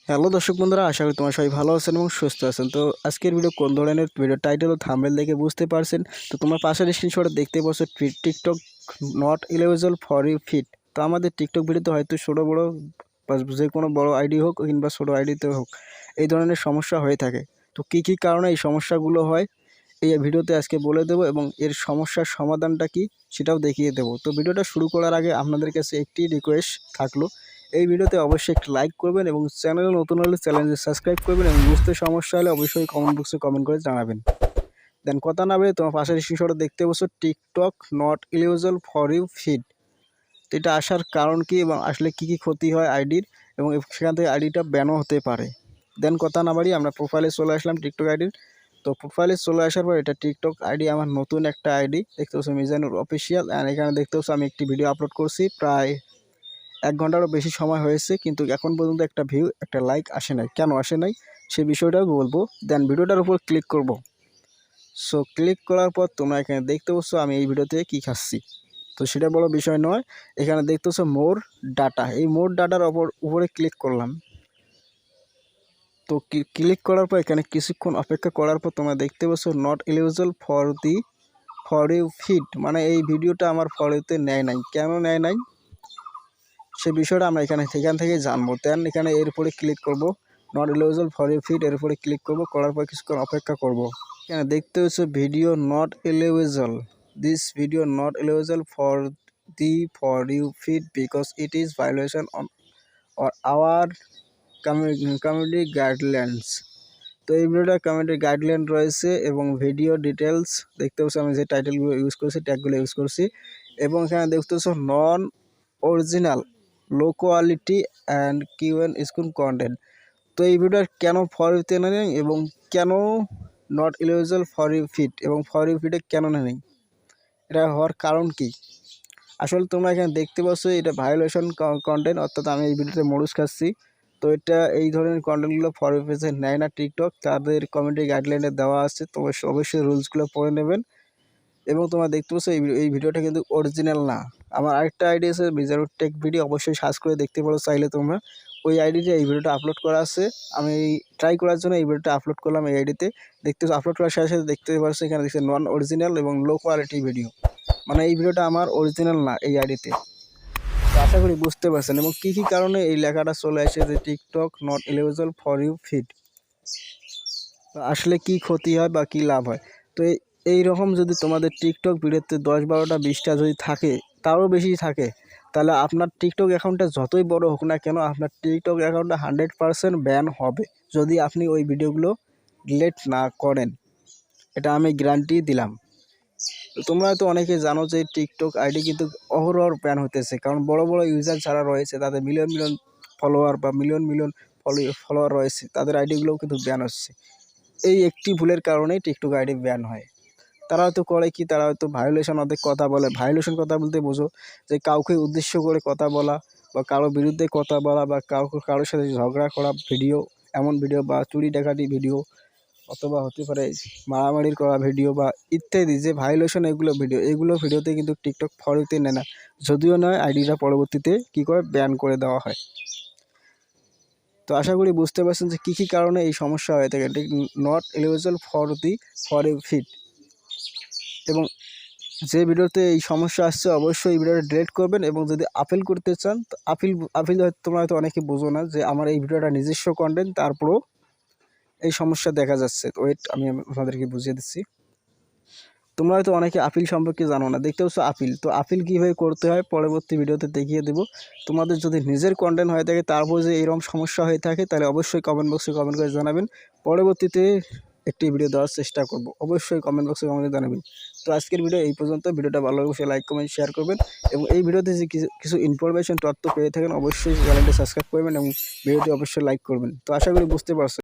Hello দর্শক বন্ধুরা, আশা করি তোমার সবাই ভালো আছেন এবং সুস্থ আছেন। তো আজকের ভিডিও কোন ধরনের ভিডিও টাইটেল ও থাম্বনেল দেখে বুঝতে পারছেন। তো তোমার পাশের স্ক্রিনশটে দেখতে পাচ্ছ TikTok not eligible for you feed. তো আমাদের টিকটক ভিডিওতে হয়তো ছোটো বড়ো বা যে কোনো বড়ো আইডি হোক কিংবা ছোটো আইডিতে হোক এই ধরনের সমস্যা হয়ে থাকে। তো কী কারণে এই সমস্যাগুলো হয় এই ভিডিওতে আজকে বলে দেবো এবং এর সমস্যার সমাধানটা কি সেটাও দেখিয়ে দেবো। তো ভিডিওটা শুরু করার আগে আপনাদের কাছে একটি রিকোয়েস্ট থাকলো, এই ভিডিওতে অবশ্যই একটি লাইক করবেন এবং চ্যানেলে নতুন হলে চ্যানেলটি সাবস্ক্রাইব করবেন এবং বুঝতে সমস্যা হলে অবশ্যই কমেন্ট বক্সে কমেন্ট করে জানাবেন। দেন কথা না বলে তোমার পাশের স্ক্রিনশটে দেখতে পাচ্ছ TikTok not eligible for you feed. তো এটা আসার কারণ কি এবং আসলে কি ক্ষতি হয় আইডির এবং সেখান থেকে আইডিটা ব্যানও হতে পারে। দেন কথা না বাড়িয়ে আমরা প্রোফাইলে চলে আসলাম টিকটক আইডির। তো প্রোফাইলে চলে আসার পর এটা টিকটক আইডি আমার নতুন একটা আইডি দেখতে পাচ্ছ মিজানুর অফিসিয়াল। অ্যান্ড এখানে দেখতে পাচ্ছ আমি একটি ভিডিও আপলোড করছি, প্রায় 1 ঘন্টারও বেশি সময় হয়েছে, কিন্তু এখন পর্যন্ত একটা ভিউ একটা লাইক আসে নাই। কেন আসে নাই সেই বিষয়টাও বলবো। দেন ভিডিওটার উপর ক্লিক করব। সো ক্লিক করার পর তোমরা এখানে দেখতে পাচ্ছ আমি এই ভিডিওতে কি খাচ্ছি। তো সেটা বড় বিষয় নয়, এখানে দেখতে পাচ্ছ মোর ডাটা, এই মোর ডাটার উপরে ক্লিক করলাম। তো ক্লিক করার পর এখানে কিছুক্ষণ অপেক্ষা করার পর তোমরা দেখতে পাচ্ছ not eligible for you feed, মানে এই ভিডিওটা আমার ফর ইউতে নেয় নাই। কেন নেয় নাই সে বিষয়টা আমরা এখান থেকে জানবো। দেন এখানে এর উপরে ক্লিক করব, not eligible for you feed, এর উপরে ক্লিক করব। করার পর কিছুক্ষণ অপেক্ষা করব। এখানে দেখতে হচ্ছে video not eligible, this video not eligible for you feed because it is violation on or our community guidelines. তো এই ভিডিওটা কমিউনিটি গাইডলাইন রয়েছে এবং ভিডিও ডিটেলস দেখতে পাচ্ছ আমি যে টাইটেলগুলো ইউজ করছি, ট্যাগগুলো ইউজ করছি। এবং এখানে দেখতে পাচ্ছ non original, low quality and QN school content. তো এই ভিডিওর কেন ফর ইউতে নেই এবং কেন not eligible for you feed এবং ফর ইউ ফিডে কেন নেই, এটা হওয়ার কারণ কি। আসলে তোমরা এখানে দেখতে পাচ্ছ এটা ভায়োলেশন কন্টেন্ট, অর্থাৎ আমি এই ভিডিওতে মরুচ খাচ্ছি। তো এটা এই ধরনের কন্টেন্টগুলো ফর ইউ পেজে নেয় না টিকটক, তাদের কমিউনিটি গাইডলাইনে দেওয়া আছে। তো অবশ্যই রুলসগুলো পড়ে নেবেন। এবং তোমরা দেখতে পাচ্ছ এই ভিডিওটা কিন্তু অরিজিনাল না। আমার আরেকটা আইডি আছে মিজানুর টেক ভিডিও, অবশ্যই সার্চ করে দেখতে পারো চাইলে তোমরা। ওই আইডিতে এই ভিডিওটা আপলোড করা আছে, আমি ট্রাই করার জন্য এই ভিডিওটা আপলোড করলাম এই আইডিতে। দেখতে আপলোড করার সাথে সাথে দেখতে পাচ্ছ এখানে দেখছে নন অরিজিনাল এবং লো কোয়ালিটি ভিডিও, মানে এই ভিডিওটা আমার অরিজিনাল না এই আইডিতে। তো আশা করি বুঝতে পারছেন এবং কী কারণে এই লেখাটা চলে আসে যে TikTok not eligible for you feed. আসলে কি ক্ষতি হয় বা কি লাভ হয়। তো এই রকম যদি তোমাদের টিকটক ভিডিওতে 10, 12টা, 20টা যদি থাকে, তারও বেশি থাকে, তাহলে আপনার টিকটক অ্যাকাউন্টটা যতই বড় হোক না কেন আপনার টিকটক অ্যাকাউন্টটা 100% ব্যান হবে যদি আপনি ওই ভিডিওগুলো ডিলিট না করেন। এটা আমি গ্যারান্টি দিলাম। তো তোমরা হয়তো অনেকে জানো যে টিকটক আইডি কিন্তু অহরহ ব্যান হতেছে, কারণ বড় বড় ইউজার যারা রয়েছে তাদের মিলিয়ন মিলিয়ন ফলোয়ার বা মিলিয়ন মিলিয়ন ফলোয়ার রয়েছে, তাদের আইডিগুলোও কিন্তু ব্যান হচ্ছে। এই একটি ভুলের কারণেই টিকটক আইডি ব্যান হয়। তারা হয়তো করে কি, তারা হয়তো ভায়োলেশন অর্ধেক কথা বলে। ভায়োলেশন কথা বলতে বোঝো যে কাউকে উদ্দেশ্য করে কথা বলা বা কারো বিরুদ্ধে কথা বলা বা কারোর সাথে ঝগড়া করা ভিডিও, এমন ভিডিও বা চুরি ডাকাতি ভিডিও, অথবা হতে পারে মারামারির করা ভিডিও বা ইত্যাদি যে ভায়োলেশন এগুলো ভিডিওতে কিন্তু টিকটক ফর ইউতে নেয় না। যদিও নয়, আইডিটা পরবর্তীতে কী করে ব্যান করে দেওয়া হয়। তো আশা করি বুঝতে পারছেন যে কী কারণে এই সমস্যা হয়ে থাকে not eligible for you feed. এবং যে ভিডিওতে এই সমস্যা আসছে অবশ্যই এই ভিডিওটা ডিলিট করবেন। এবং যদি আপিল করতে চান তো আপিল তোমরা হয়তো অনেকে বোঝো না যে আমার এই ভিডিওটা নিজস্ব কন্টেন্ট, তারপরেও এই সমস্যা দেখা যাচ্ছে। তো আমি আপনাদেরকে বুঝিয়ে দিচ্ছি। তোমরা হয়তো অনেকে আপিল সম্পর্কে জানো না, দেখতে পাচ্ছ আপিল। তো আপিল কীভাবে করতে হয় পরবর্তী ভিডিওতে দেখিয়ে দেবো। তোমাদের যদি নিজের কন্টেন্ট হয়ে থাকে তারপর যে এরকম সমস্যা হয়ে থাকে তাহলে অবশ্যই কমেন্ট বক্সে কমেন্ট করে জানাবেন। পরবর্তীতে একটি ভিডিও দেওয়ার চেষ্টা করব, অবশ্যই কমেন্ট বক্সে কমেন্ট জানাবেন। তো আজকের ভিডিও এই পর্যন্ত। ভিডিওটা ভালো লাগলে অবশ্যই লাইক কমেন্ট শেয়ার করবেন এবং এই ভিডিওতে যে কিছু ইনফরমেশন তথ্য পেয়ে থাকেন অবশ্যই চ্যানেলটি সাবস্ক্রাইব করবেন এবং ভিডিওটি অবশ্যই লাইক করবেন। তো আশা করি বুঝতে পারছেন।